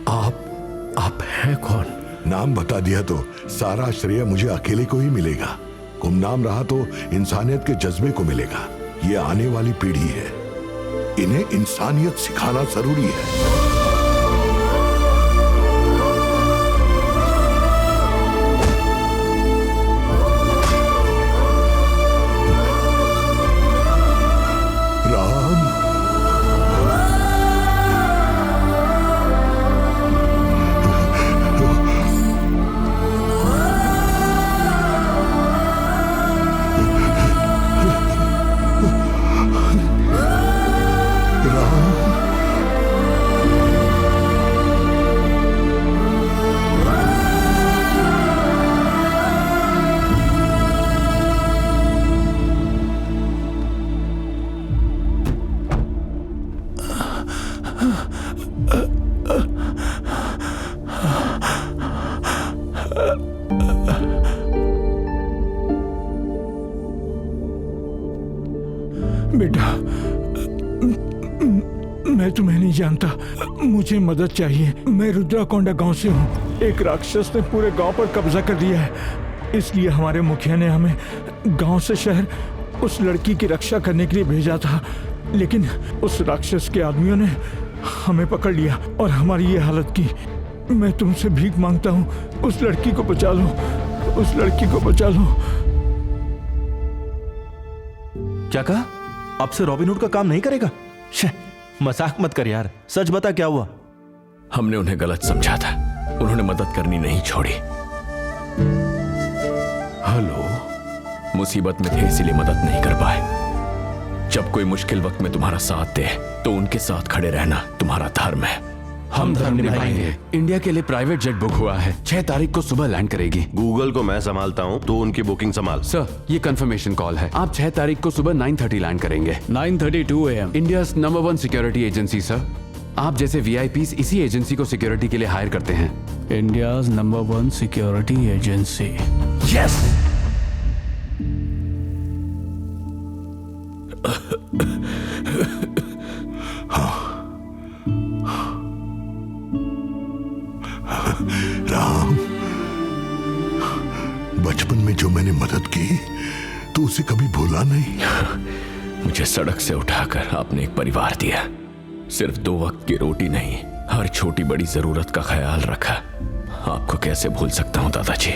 आप हैं कौन? नाम बता दिया तो सारा श्रेय मुझे अकेले को ही मिलेगा। गुमनाम रहा तो इंसानियत के जज्बे को मिलेगा। ये आने वाली पीढ़ी है, इन्हें इंसानियत सिखाना जरूरी है। बेटा, मैं तुम्हें नहीं जानता, मुझे मदद चाहिए। मैं रुद्राकोंडा गांव से हूँ। एक राक्षस ने पूरे गांव पर कब्जा कर लिया है, इसलिए हमारे मुखिया ने हमें गांव से शहर उस लड़की की रक्षा करने के लिए भेजा था, लेकिन उस राक्षस के आदमियों ने हमें पकड़ लिया और हमारी ये हालत की। मैं तुमसे भीख मांगता हूँ, उस लड़की को बचा लो, उस लड़की को बचा लो। क्या कहा? अब से रॉबिनहुड का काम नहीं करेगा? मजाक मत कर यार, सच बता क्या हुआ? हमने उन्हें गलत समझा था, उन्होंने मदद करनी नहीं छोड़ी। हेलो, मुसीबत में थे इसीलिए मदद नहीं कर पाए। जब कोई मुश्किल वक्त में तुम्हारा साथ दे तो उनके साथ खड़े रहना तुम्हारा धर्म है। हम धर्म निभाएंगे। इंडिया के लिए प्राइवेट जेट बुक हुआ है, 6 तारीख को सुबह लैंड करेगी। गूगल को मैं संभालता हूँ, तो उनकी बुकिंग संभाल। सर, ये कंफर्मेशन कॉल है। आप 6 तारीख को सुबह 9:30 लैंड करेंगे। 9:32 AM। India number 1 security agency sir. आप जैसे VIPs इसी एजेंसी को सिक्योरिटी के लिए हायर करते हैं। India number 1 security agency. Yes. Ram, बचपन में जो मैंने मदद की तो उसे कभी भूला नहीं। मुझे सड़क से उठाकर आपने एक परिवार दिया, सिर्फ 2 वक्त की रोटी नहीं, हर छोटी बड़ी जरूरत का ख्याल रखा। आपको कैसे भूल सकता हूं दादाजी।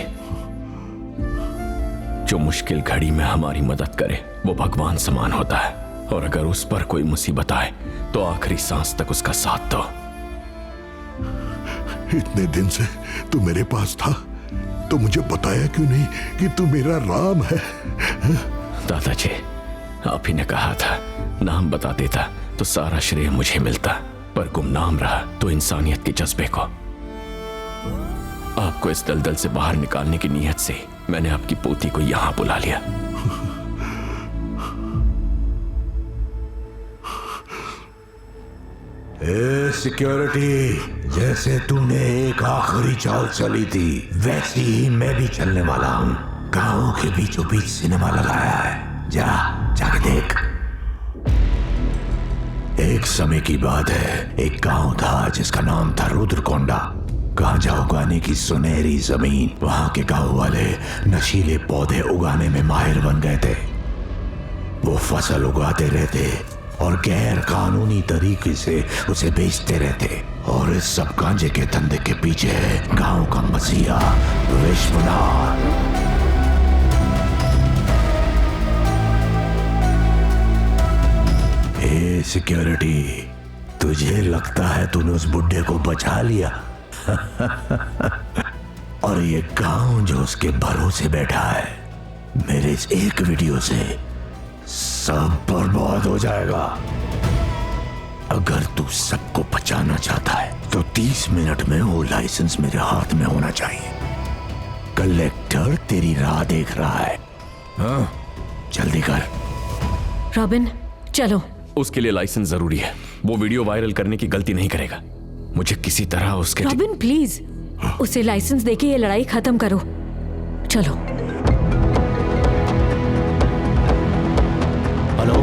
जो मुश्किल घड़ी में हमारी मदद करे वो भगवान समान होता है, और अगर उस पर कोई मुसीबत आए तो आखिरी सांस तक उसका साथ दो। इतने दिन से तू मेरे पास था तो मुझे बताया क्यों नहीं कि तू मेरा राम है? दादाजी, आप ही ने कहा था नाम बता देता तो सारा श्रेय मुझे मिलता, पर गुमनाम रहा तो इंसानियत के जज्बे को। आपको इस दलदल से बाहर निकालने की नीयत से मैंने आपकी पोती को यहां बुला लिया। सिक्योरिटी, जैसे तूने एक आखिरी चाल चली थी वैसी ही मैं भी चलने वाला हूँ। गाँव के बीचों बीच सिनेमा लगाया है, जाके देख। एक समय की बात है, एक गांव था जिसका नाम था रुद्रकोंडा। गांजा उगाने की सुनहरी जमीन। वहां के गांव वाले नशीले पौधे उगाने में माहिर बन गए थे। वो फसल उगाते रहते और गैर कानूनी तरीके से उसे बेचते रहते, और इस सब गांजे के धंधे के पीछे है गांव का मसीहा विश्वनाथ। ए सिक्योरिटी, तुझे लगता है तूने उस बुड्ढे को बचा लिया? और ये गांव जो उसके भरोसे बैठा है, मेरे इस एक वीडियो से सब बर्बाद हो जाएगा। अगर तू सबको बचाना चाहता है तो 30 मिनट में वो लाइसेंस मेरे हाथ में होना चाहिए। कलेक्टर तेरी राह देख रहा है। हाँ, जल्दी कर। रॉबिन, चलो। उसके लिए लाइसेंस जरूरी है। वो वीडियो वायरल करने की गलती नहीं करेगा। मुझे किसी तरह उसके रॉबिन प्लीज, उसे लाइसेंस देके ये लड़ाई खत्म करो। चलो। हेलो,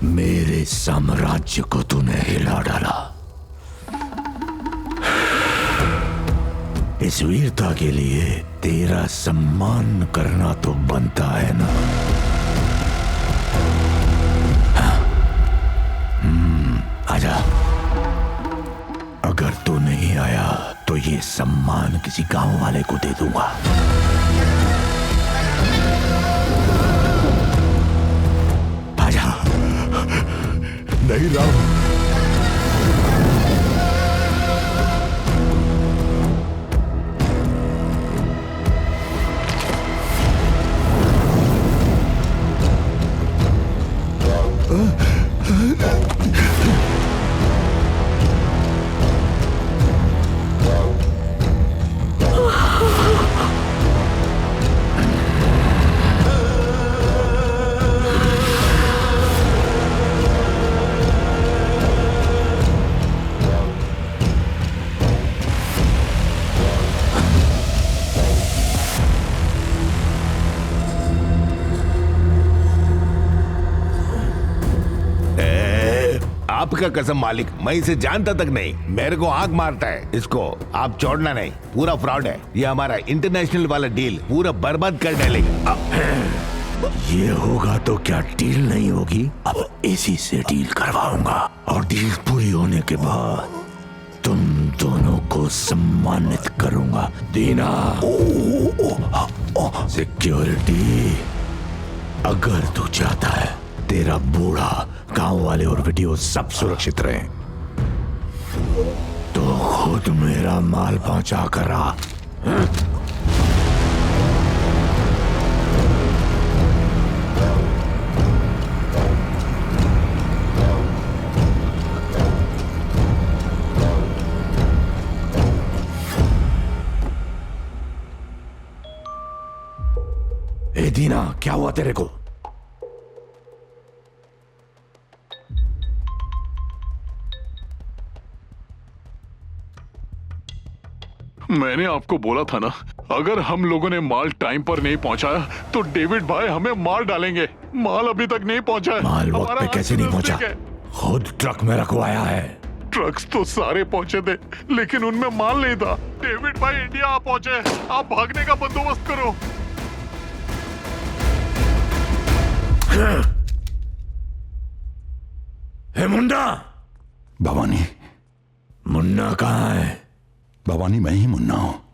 मेरे साम्राज्य को तूने हिला डाला। इस वीरता के लिए तेरा सम्मान करना तो बनता है ना। आजा। अगर तू नहीं आया तो ये सम्मान किसी गांव वाले को दे दूंगा। आजा। नहीं राम, आपका कसम मालिक, मैं इसे जानता तक नहीं। मेरे को आंख मारता है। इसको आप छोड़ना नहीं, पूरा फ्रॉड है। ये हमारा इंटरनेशनल वाला डील पूरा बर्बाद कर डालेगा। ये होगा तो क्या डील नहीं होगी? अब इसी से डील करवाऊंगा और डील पूरी होने के बाद तुम दोनों को सम्मानित करूंगा। दीना, सिक्योरिटी, अगर तू चाहता है तेरा बूढ़ा, गांव वाले और वीडियो सब सुरक्षित रहे तो खुद मेरा माल पहुंचा कर आ। ए दीना, क्या हुआ तेरे को? मैंने आपको बोला था ना, अगर हम लोगों ने माल टाइम पर नहीं पहुंचाया तो डेविड भाई हमें मार डालेंगे। माल अभी तक नहीं पहुंचा है। माल वक्त पे कैसे नहीं पहुंचा? खुद ट्रक में रखवाया है। ट्रक्स तो सारे पहुंचे थे लेकिन उनमें माल नहीं था। डेविड भाई इंडिया आ पहुंचे, आप भागने का बंदोबस्त करो। हे मुन्ना! भवानी। मुन्ना कहाँ है? भवानी, मैं ही मुन्ना हूं।